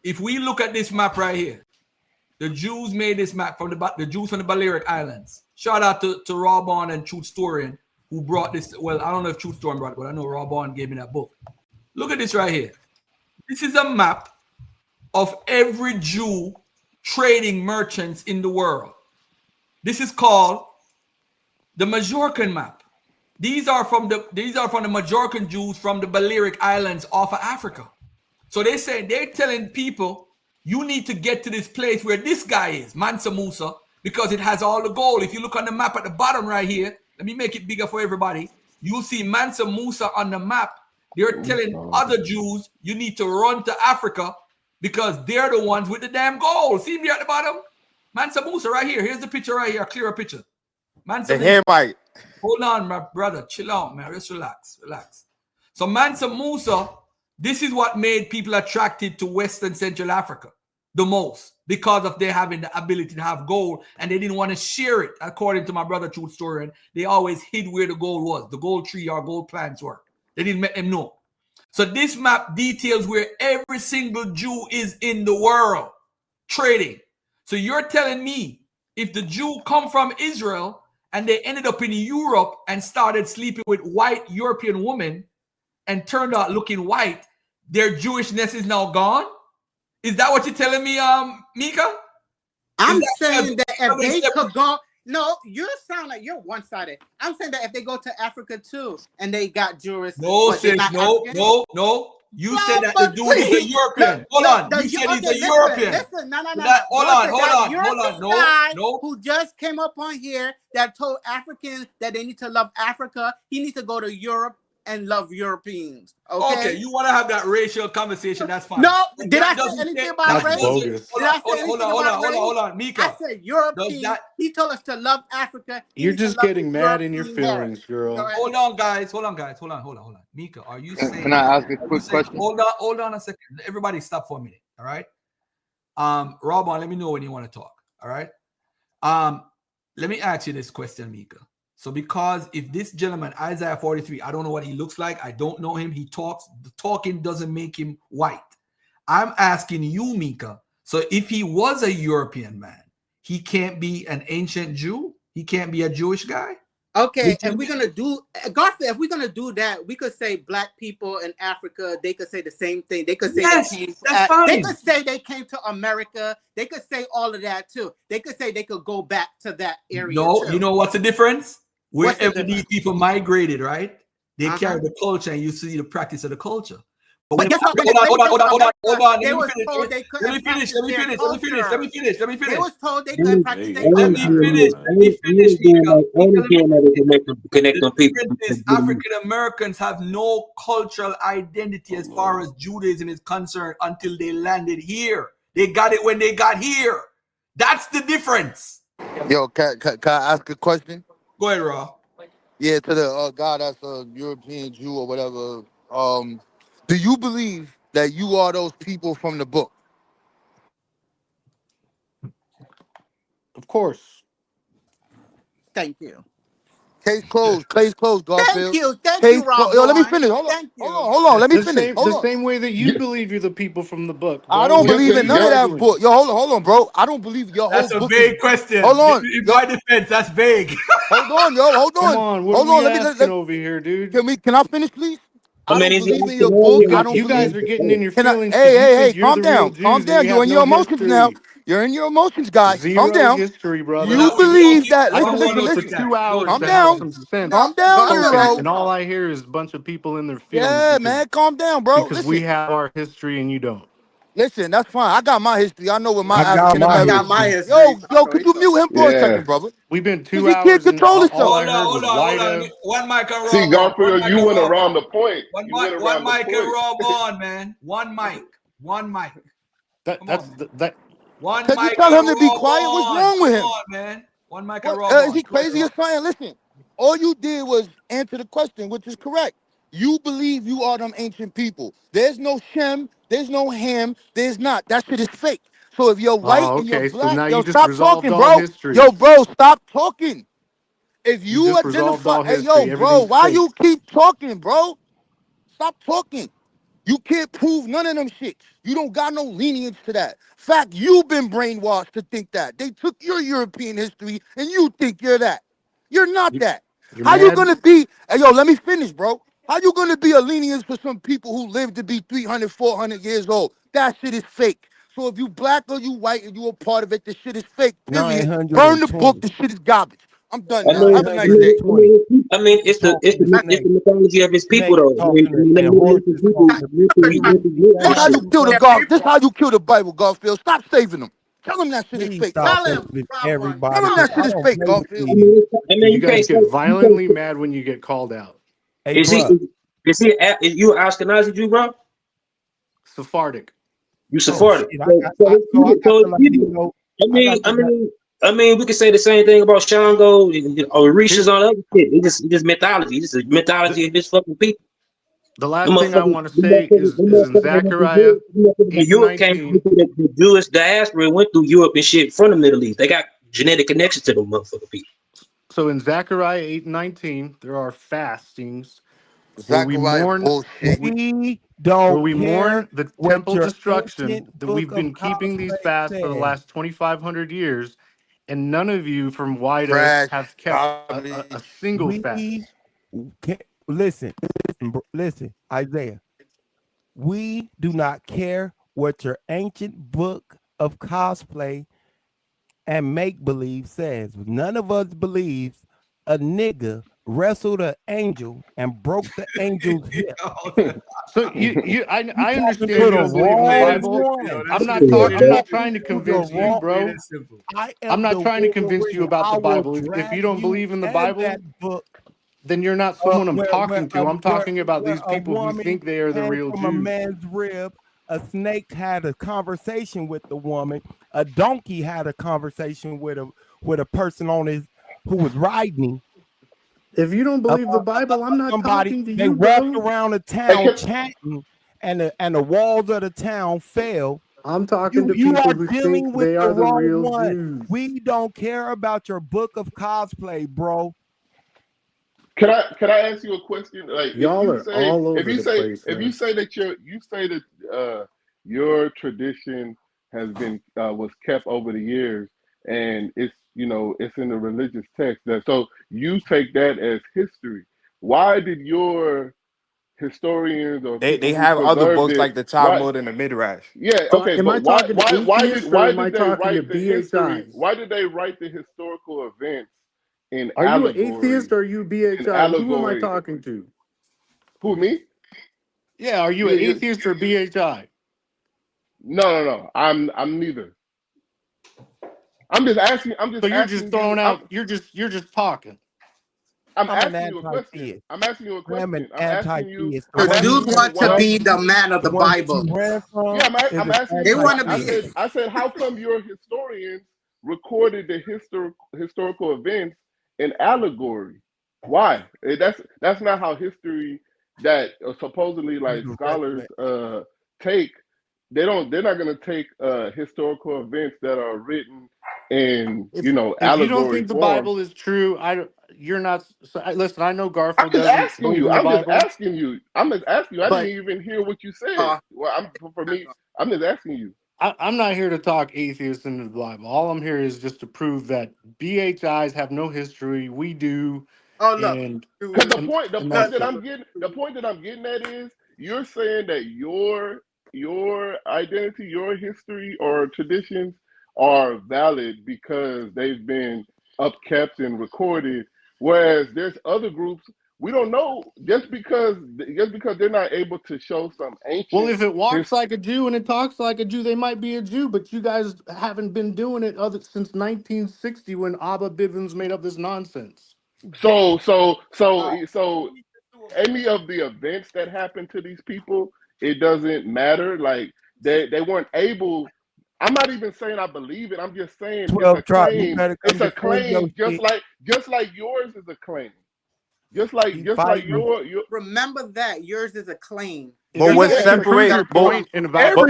if we look at this map right here, the Jews made this map from the Jews from the Balearic Islands. Shout out to Rawbon and Truth Storian who brought this. Well, I don't know if Truth Storian brought it, but I know Rawbon gave me that book. Look at this right here. This is a map of every Jew trading merchants in the world. This is called the Majorcan map. These are from the Majorcan Jews from the Balearic Islands off of Africa. So they're telling people, you need to get to this place where this guy is, Mansa Musa, because it has all the gold. If you look on the map at the bottom right here, let me make it bigger for everybody. You'll see Mansa Musa on the map. They're telling other Jews, you need to run to Africa because they're the ones with the damn gold. See me at the bottom? Mansa Musa right here. Here's the picture right here, a clearer picture. Mansa Musa. Right. Hold on, my brother. Chill out, man. Just relax. So Mansa Musa, this is what made people attracted to Western Central Africa the most, because of they having the ability to have gold, and they didn't want to share it. According to my brother Truth Story, they always hid where the gold was, the gold tree or gold plants were. They didn't let them know. So this map details where every single Jew is in the world trading. So you're telling me if the Jew come from Israel and they ended up in Europe and started sleeping with white European women and turned out looking white, their Jewishness is now gone? Is that what you're telling me, Mika? I'm saying that if they could go, no, you sound like you're one-sided. I'm saying that if they go to Africa too and they got Jewish. No, sis, no. You said that the dude is a European. Hold on. You said he's a European. Listen, no. Hold on. No. Who just came up on here that told Africans that they need to love Africa. He needs to go to Europe and love Europeans. Okay, you want to have that racial conversation? That's fine. No, did I say anything about race? Hold on, Mika. I said European. He told us to love Africa. You're just getting mad in your feelings, girl. Hold on, guys. Mika, are you saying? Can I ask a quick question? Hold on a second. Everybody, stop for a minute. All right. Robon, let me know when you want to talk. All right. Let me ask you this question, Mika. So because if this gentleman, Isaiah 43, I don't know what he looks like. I don't know him. He talks. The talking doesn't make him white. I'm asking you, Mika. So if he was a European man, he can't be an ancient Jew? He can't be a Jewish guy? Okay, and we're gonna do Garfield. If we're gonna do that, we could say black people in Africa. They could say the same thing. They could say they could say they came to America. They could say all of that too. They could say they could go back to that area. No, too. You know what's the difference? Wherever these people migrated, right? They carry the culture, and you see the practice of the culture. But hold on. Let me finish. They was told they couldn't practice their Let me finish. African Americans have no cultural identity as far as Judaism is concerned until they landed here. They got it when they got here. That's the difference. Yo, can I ask a question? Go ahead, Raw. Yeah, to the guy that's a European Jew or whatever. Do you believe that you are those people from the book? Of course. Thank you. Case closed, Garfield. Thank you, Rob. Yo, let me finish. Hold on. Let me finish. The same way that you believe you're the people from the book. Bro. I don't believe in none of that book. Yo, hold on, bro. I don't believe your whole book. That's a vague question. Hold on. In my defense, that's vague. Hold on. Come on, what are we asking over here, dude? Can I finish, please? You guys are getting in your feelings. Hey, calm down. You're in your emotions now. You're in your emotions, guys. Calm down. History, brother. You believe that. Listen. 2 hours. Calm down. Calm down, bro. And all I hear is a bunch of people in their feelings. Yeah, man. Calm down, bro. Because we have our history and you don't. Listen, that's fine. I got my history. I know what my African American history. Yo, could you mute him for a second, brother? We've been 2 hours. He can't control himself. Hold on. One mic and Rob. See, Garfield, you went around the point. One mic and Rob on, man. One mic. That's that. One mic. You tell him to be quiet. What's wrong with him? Man. One mic and Rob. Is he crazy or something? Listen, all you did was answer the question, which is correct. You believe you are them ancient people. There's no Shem. There's no Ham. There's not. That shit is fake. So if you're white and you're black, so yo, stop talking, bro. History. Yo, bro, stop talking. If you identify, hey, yo, bro, why you keep talking, bro? Stop talking. You can't prove none of them shits. You don't got no lineage to that. Fact, you've been brainwashed to think that. They took your European history and you think you're that. You're not that. You're How you mad? gonna be, hey, yo, let me finish, bro. How you gonna be a lineage for some people who live to be 300, 400 years old? That shit is fake. So if you black or you white and you a part of it, the shit is fake, period. Burn the book, 920. the shit is garbage. I'm done I now. mean, Have a nice day. 920. it's the Talking to it's the snakes. mythology of his people Snakes though. talking to Them and Middle Eastern horses people, talking to mentally, people. This how that you shit. Horses kill the talking. God. This how you kill the Bible, Garfield. Stop saving them. Tell them that shit is Please fake, stop Tell Garfield. him, saving Rob1. Tell everybody them Tell because that him. shit I is don't fake, play with Garfield. I these. mean, You you can't guys say get you can't. violently mad when you get called out. Hey, Is he bruh. is you an Ashkenazi Jew, bro? Sephardic. You Oh Sephardic. shit! So his I people. got So the his people. Latino. I I mean, got I the. mean, I mean, we could say the same thing about Shango or Here, Orishas on other shit. It's just mythology. It's a the, mythology of this fucking people. the Them last thing I motherfuckers, want to them say motherfuckers, them is in motherfuckers that went through Zechariah Europe, them motherfuckers that Europe came 8:19. through the Jewish diaspora went through Europe and shit from the Middle East. They got genetic connections to them motherfucking people. So in Zechariah 8:19, there are fastings where we Zachariah mourn bullshit. We where don't we care mourn the what temple your destruction ancient that book we've of been keeping these cosplay fasts for the says. last 2,500 years, and none of you from WIDA Trash. have kept a Garbage. single We fast. can listen, Isaiah. We do not care what your ancient book of cosplay and make believe says. None of us believes a nigga wrestled an angel and broke the angel's hip. So You I talking understand to you the don't believe in the wrong Bible. one. I'm You not talking trying to to the convince you, wrong. bro. I I'm am not the trying to convince you Wolverine. about I the will Bible. If you drag don't you believe in the and that Bible, book then you're not someone I'm where talking to. I'm talking about these a people who woman think they are the hangs real from a Jews. man's rib. A snake had a conversation with the woman. A donkey had a conversation with a person on his who was riding him. If you don't believe the Bible, I'm not Somebody talking to they you, walked bro. around the Hey, town chanting, and the walls of the town fell. I'm talking to You people are who think dealing with they the are the wrong real one. Jews. We don't care about your book of cosplay, bro. can I ask you a question? Like, Y'all are all over the place, if you man. say that your tradition has been was kept over the years, and it's it's in the religious text, that so you take that as history. Why did your historians or They people who have other preserved books it, like the why? Talmud and the Midrash. Yeah, So okay, am I but talking to atheists or why am I did they talking to write the history? BHIs? Why did they write the historical events in Are you an atheist allegory? or are you In BHI? Who am I allegory, talking to? who, me? Yeah, are you an You atheist or BHI? no. I'm neither. I'm just asking. I'm So just you're just asking you. throwing out. You're just talking. I'm I'm an asking you a question. anti-theist. I'm asking you a I am an question. I'm asking you. anti-theist. The I'm Jews asking you want to why. be the man of The the one that you Bible. ran Yeah, from is I'm an asking They you. want to I be. anti-theist. said. I said, how come your historians recorded the historical events in allegory? Why? That's not how history that supposedly You like the scholars resident. take. They're not going to take historical events that are written in If you don't allegory think the form. Bible is true, you're not. Listen, I know I'm Garfield just doesn't asking believe you. in the I'm just Bible, asking you. I'm just asking you. I didn't but even hear what you said. Well, for me, I'm just asking you. I'm not here to talk atheists into the Bible. All I'm here is just to prove that BHIs have no history. We do, Oh look, and Because dude. the and point that's that it. the point that I'm getting at is you're saying that your identity, your history or traditions are valid because they've been upkept and recorded, whereas there's other groups we don't know just because they're not able to show some Well, ancient if it walks history. like a Jew and it talks like a Jew, they might be a Jew. But you guys haven't been doing it since 1960 when Abba Bivens made up this nonsense. So so All so right. so Let me just do a quick. any of the events that happen to these people, it doesn't matter. Like they weren't able. I'm not even saying I believe it. I'm just saying it's 12 a tribe. You claim. better come It's a defend your claim, just shit. like yours is a claim. Keep Just like fighting. your Remember that yours is a claim. If But Just you what like guys can yeah. prove separates your that. both point in about Every 10